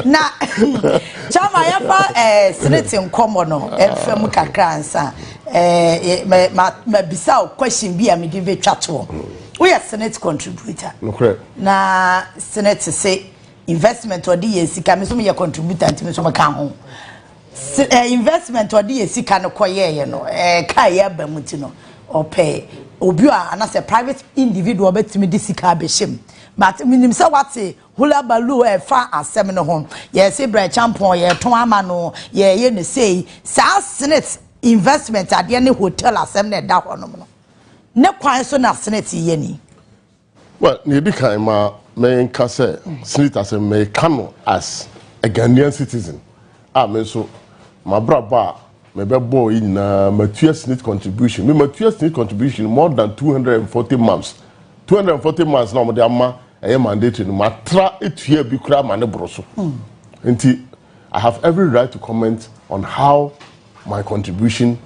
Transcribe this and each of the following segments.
Na chama yafa SNNIT nkomo no efem kakra ansa ma bisa question bi a me di betwa to. We are SNNIT contributor. No na SNNIT say investment or the sika me so me contributor nti me so maka ho. Investment or the sika no koye no kai ya ba muti no opay obi a ana say private individual betimi di sika be him. But minim say what hula balu fa asem no ho ye say Bryan champon ye ton ama no ye ne say sa SNNIT investment ade ne hotel asem na da ho no no ne kwan so na SNNIT ye ni well ne di kan ma me nka say SNNIT as me kano as a Ghanaian citizen me so my braba me be boy na matua SNNIT contribution me matua SNNIT contribution more than 240 months 240 months na mo de ama mandatory no matra etua bi kura ma ne broso nti I have every right to comment on how my contribution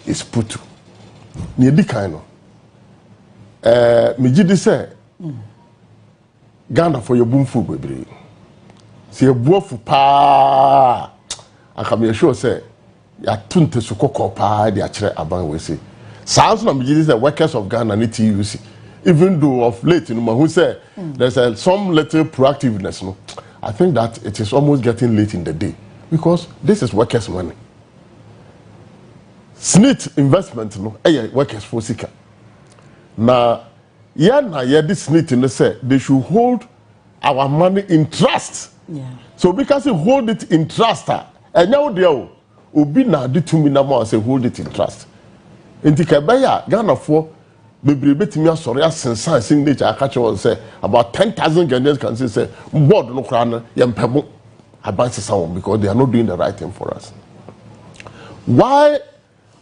is put to ne di kan no me gidi say Ghana for your boomful bebre se ebuofu pa aka me sure say ya tunte sukoko pa de a kire aban we say sounds na me gidi say workers of Ghana need to use even though of late, who say there's some little proactiveness. No, I think that it is almost getting late in the day because this is workers' money. SNNIT investment, no, workers for sika. Now, this SNNIT, say they should hold our money in trust. Yeah. So because you hold it in trust, and now they obi na di 2 million say hold it in trust. Inti kabaya Ghana for. Bebre betimi asori asensan signature akache won say about 10,000 Ghanaians can say board no kra na yempebo advance sound because they are not doing the right thing for us. Why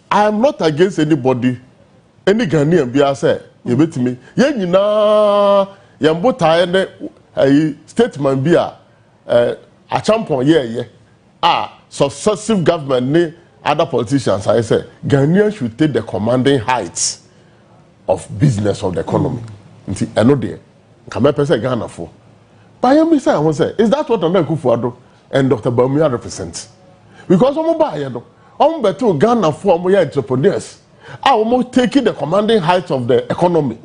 I am not against anybody any Ghanaian be say ye betimi ye nyina yembo tae ne statement bi a champon ye successive government ne other politicians I say Ghanaians should take the commanding heights of business of the economy. Nti eno de kama pese Ghana for. But you say I want say is that what Onua Akufo-Addo and Dr. Bawumia represent? Because omo ba ye no, omo beto Ghana for omo entrepreneurs. Omo taking the commanding height of the economy.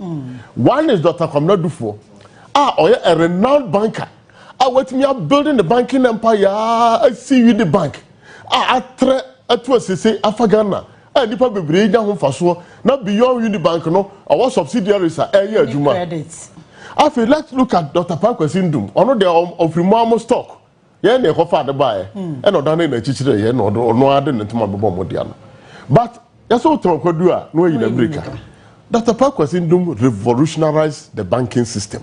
One is Dr. Kwame Oye a renowned banker. We are building the banking empire. I see you the bank. Atre atwa sese Afagana. Nipa bebre nya ho faso na beyond Unibank no our subsidiaries are area adwuma afi let's look at Dr. Pakwesi Ndum ono de ofrimo stock ye na ekofa de bae e no dan na chichire ye no ono ade ntoma bebo modia no but yeso tronkodu a no yin America Dr. Pakwesi Ndum revolutionized the banking system.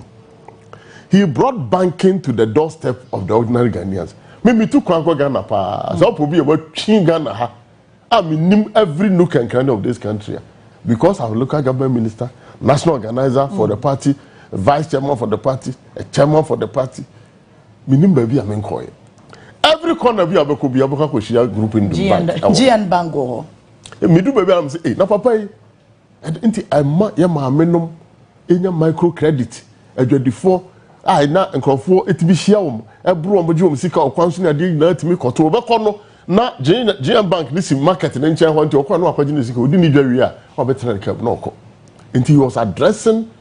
He brought banking to the doorstep of the ordinary Ghanaians. Me too kwanko Ghana pa so obi e wa twi Ghana ha I mean, every nook and cranny of this country because our local government minister, national organizer for the party, vice chairman for the party, a chairman for the party. Minim baby amen koy. Every corner of you could be able to share group in the bank. GN Bango. Me do baby am say, hey, na papa. And inti I ya ma menom enya microcredit. Adwadifo na nkrofo etibi hia wom. Ebro ombo jom sika okwanso na de na timi koto obekọ no. Na GM Bank this market in China want to no akwajinisika odi ni dwawi a obetra cap no ko. And he was addressing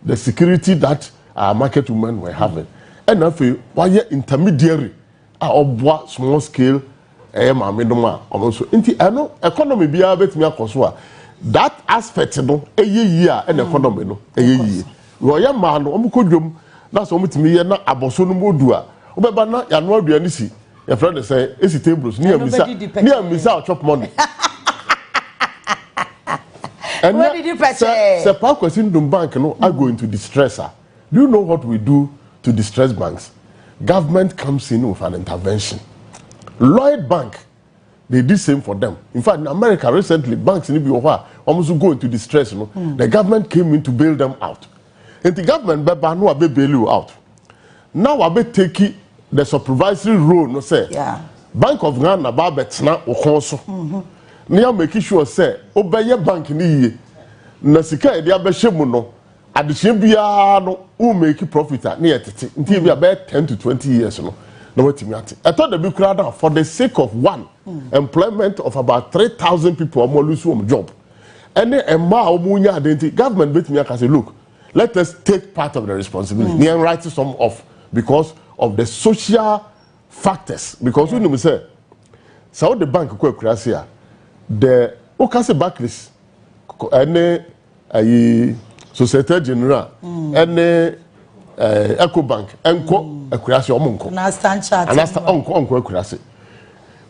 the security that our market women were having. And afi why intermediary obwa small scale ma medoma also nti eno economy bia betimi akoso a that aspect no eyeyi a en economy no eyeyi wo ya ma no omukodwom na so omutimi ye na aboso no modu a obeba na ya no aduane si your friend say esi tables near misa chop money. And what did you say? Sir Pakwesi Ndum Bank no are going to distress her. Do you know what we do to distress banks? Government comes in with an intervention. Lloyd Bank, they did same for them. In fact, in America recently, banks in Ibiwa almost go into distress. You know? The government came in to bail them out. And the government be bail you out. Now I be taking the supervisory role, no say. Yeah. Bank of Ghana ba betna okonso. Nia make sure say obeye bank ni ye. Na sika e dia be hwemu no. Adehye bia no who make profit na yetete. Nti bia be 10 to 20 years no. no wetimi ate I thought the big crowd for the sake of one employment of about 3,000 people or more lose one job and emma omunya identity government betimi aka say look let us take part of the responsibility and write some off because of the social factors because when you say so the bank ko akurase the okase backlist ene ayi Societe General ene Ecobank enko akurase omonko na stand chart and that's onko akurase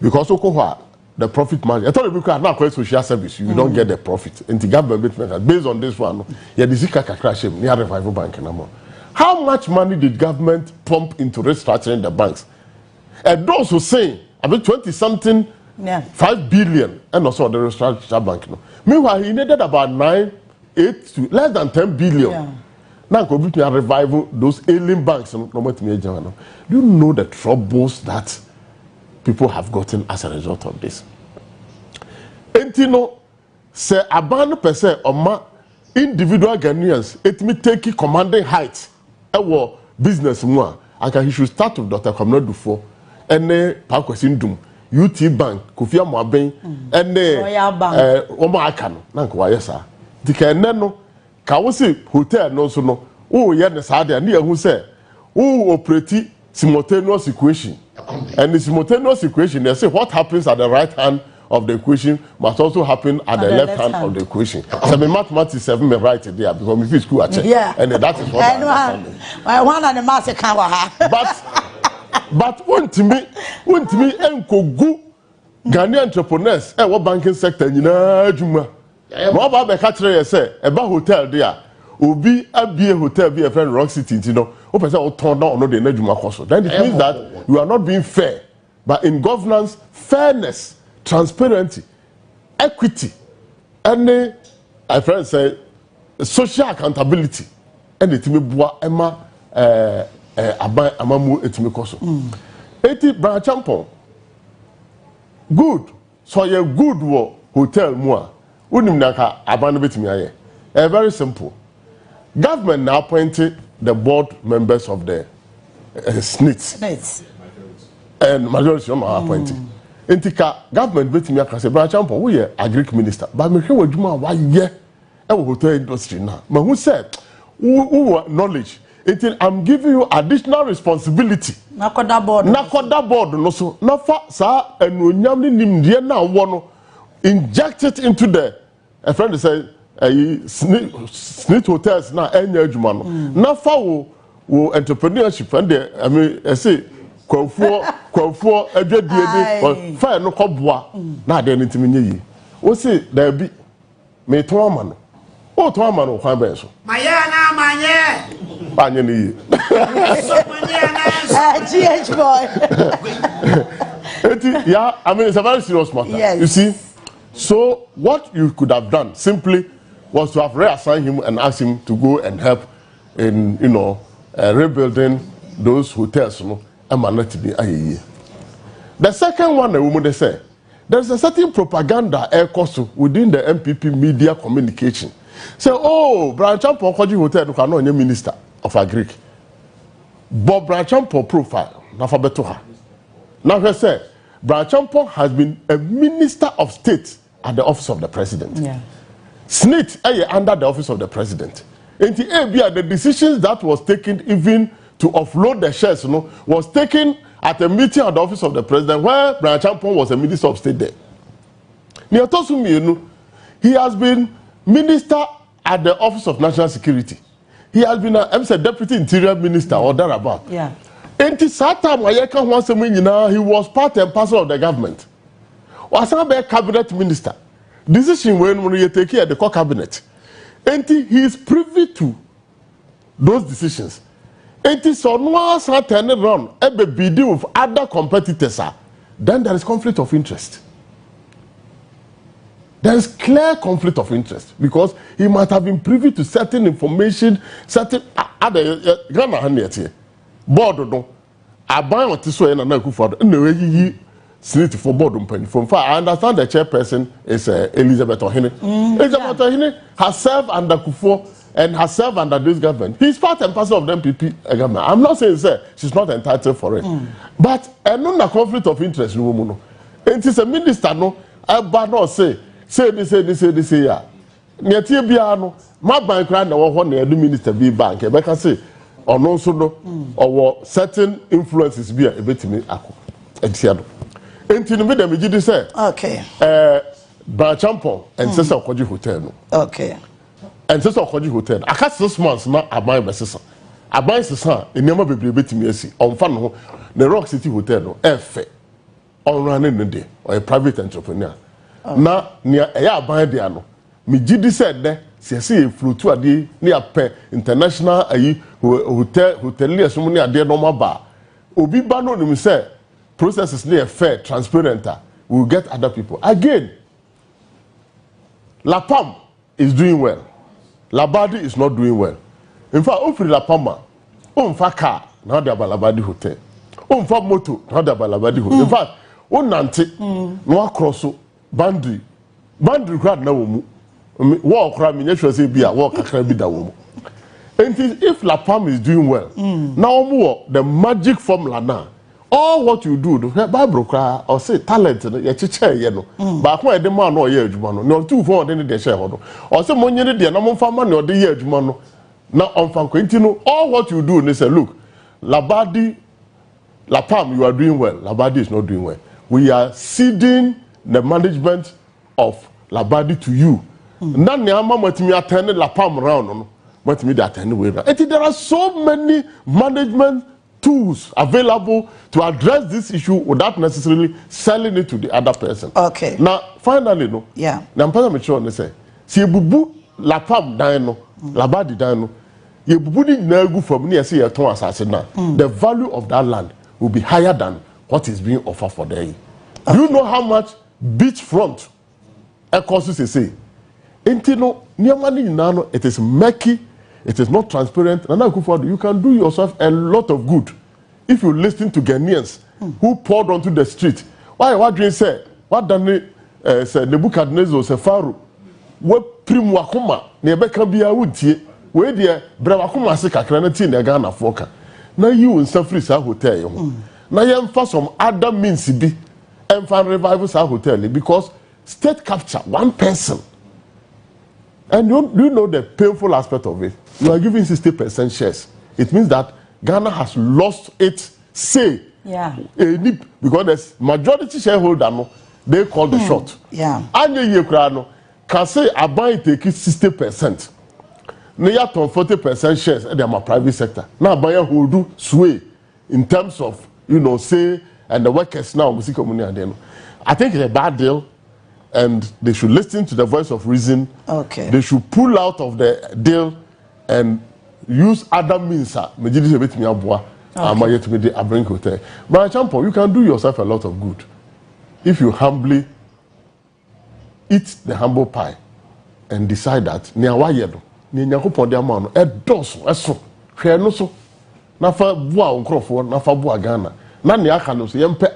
because okohwa the profit margin I thought we could now social service you don't get the profit and the government based on this one yeah the zika crash near revival bank no how much money did government pump into restructuring the banks and those who say about 20 something 5 billion and also the restructured bank no meanwhile he needed about 8 to less than 10 billion now go between revival those ailing banks no do you know the troubles that people have gotten as a result of this entino say aban per se oma individual Ghanaians it me take commanding height ewo business mu aka he should start with Dr. Kwamina Dufo ene Pakwesi Ndum UT Bank Kofi Amoaben ene omo aka no na nko waye sa dika ene no ka wo se hotel no so no wo ye ne sa de na ehu se wo operate simultaneous equation and the simultaneous equation they say what happens at the right hand of the equation must also happen at the left hand of the equation. So my mathematics 7 me right there because me fit school at check. And that is what I understand. I want an master can but want to me enko gu Ghanaian entrepreneurs what banking sector nyina adwuma. Mo ba be ka kire say e ba hotel there obi abie hotel be a friend Rock City you know o person o turn down no dey na adwuma koso. Then it means that you are not being fair. But in governance, fairness, transparency, equity, and a friend say social accountability, and it me boa ema amamu etime koso. Eti Bryan Champon good so ye good wo hotel mu a unim naka aban betime aye. Very simple. Government now appointed the board members of the SNNIT. And majority of them are appointed. Intika government betimi aka say Bryan Champon we agric minister but me hwe wadwuma wa ye e wo hotel industry na ma hu say who knowledge until I'm giving you additional responsibility nakoda board no so na fa sa anuonyam ni nimdie na wo no inject it into the a friend say SNNIT hotels na enya adwuma no na fa wo entrepreneurship and I mean I say kwafo adwadie ni fa no koboa na ade no ntimi nye yi o se da bi me to ama no o to ama no kwan ben so maye na manye ni yi GH boy yeah I mean it's a very serious matter yes. You see so what you could have done simply was to have reassigned him and asked him to go and help in rebuilding those hotels you know. The second one, the woman they say, there's a certain propaganda air cost within the MPP media communication. Say, oh, Bryan Champon Koji Hotel, you cannot minister of Agric. But Bryan Champon profile, now for better. Now he said, Bryan Champon has been a minister of state at the office of the president. Yeah. SNNIT under the office of the president. And the decisions that was taken even to offload the shares, was taken at a meeting at the office of the president where Bryan Champon was a minister of state there. He has been minister at the office of national security. He has been a deputy interior minister or thereabout. Yeah. And he was part and parcel of the government. Was a cabinet minister. Decision when you take at the core cabinet. And he is privy to those decisions. It is Onua turn around ebe bidi with other competitors. Then there is conflict of interest. There is clear conflict of interest because he might have been privy to certain information, certain other Ghana hanete. Board no. Aban otiso ena na kufa no we SNNIT for board company. From far I understand the chairperson is Elizabeth Ohene. Elizabeth Ohene has served under Kufuor and has served under this government. He's part and parcel of the MPP government. I'm not saying, sir, she's not entitled for it. But no conflict of interest. No, it is a minister, no, but no say this, yeah. Nyati biano, my bank ran the one the minister be bank. I can say, or no, so no, or certain influences be a bit to me. Etiado. Enti no me dem gidi say. Okay. Bryan Champon and Sister Okoji Hotel no. Okay. And Sister Okoji Hotel. Aka 6 months na aban besesa. Aban sesa enema bebre betimi asi. Onfa no the Rock City Hotel no efe. On running no dey or a private entrepreneur. Na nia eya aban dey ano. Me gidi said de se flotu ade ne apɛ international ayi hoteliers mo ne ade no maba. Obi ba no nim say processes near fair, transparent, we will get other people. Again, La Pam is doing well. Labadi is not doing well. In fact, Ofri La Pama, Umfa car, now they have a Labadi hotel. Umfa moto, now they have a Labadi hotel. In fact, Nante, no cross boundary crowd now. Walk crowd, me sure say be a walk a crowd be that woman. And if La Pam is doing well, now more the magic formula now. All what you do, Bible cry or say talent, you chiche no. But when the man or year jumano, no 2 4 then the shareholder. Or some money the no farmer no the year jumano. Now on Fanquintino, all what you do, they say, look, Labadi, La Pam, you are doing well. Labadi is not doing well. We are ceding the management of Labadi to you. Now, Niama me attend La Pam round, but me that anyway. There are so many management tools available to address this issue without necessarily selling it to the other person. Okay. Now, finally, no. Yeah. Now, I'm sure they say, si bubu La Pam dino, Labadi dino, you bubu ni from near see a ton assassin. The value of that land will be higher than what is being offered for them. Okay. Do you know how much beachfront costs say? Intino, it is murky. It is not transparent. And you can do yourself a lot of good if you listen to Ghanaians who poured onto the street. Why? What do you say? What done? Say Nebuchadnezzar, say Pharaoh. What prim wakuma? Nebeka biya utie. Where the brawakuma se kakranati ne Ghana foka. Now you in San Francisco hotel yo. Now you emphasize some other means be emphasize revival sa hotel because state capture one person. And you know the painful aspect of it. You are giving 60% shares. It means that Ghana has lost its say. Yeah. Because there's majority shareholder, no, they call the shot. Yeah. And you can say I buy take 60%. Now you have 40% shares in the private sector. Now buy who do sway in terms of say and the workers now. I think it's a bad deal. And they should listen to the voice of reason. Okay. They should pull out of the deal and use other means. Bryan Champon, you can do yourself a lot of good if you humbly eat the humble pie and decide that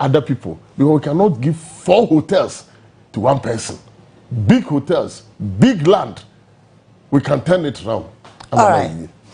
other people, because we cannot give 4 hotels to one person. Big hotels, big land, we can turn it around. All right.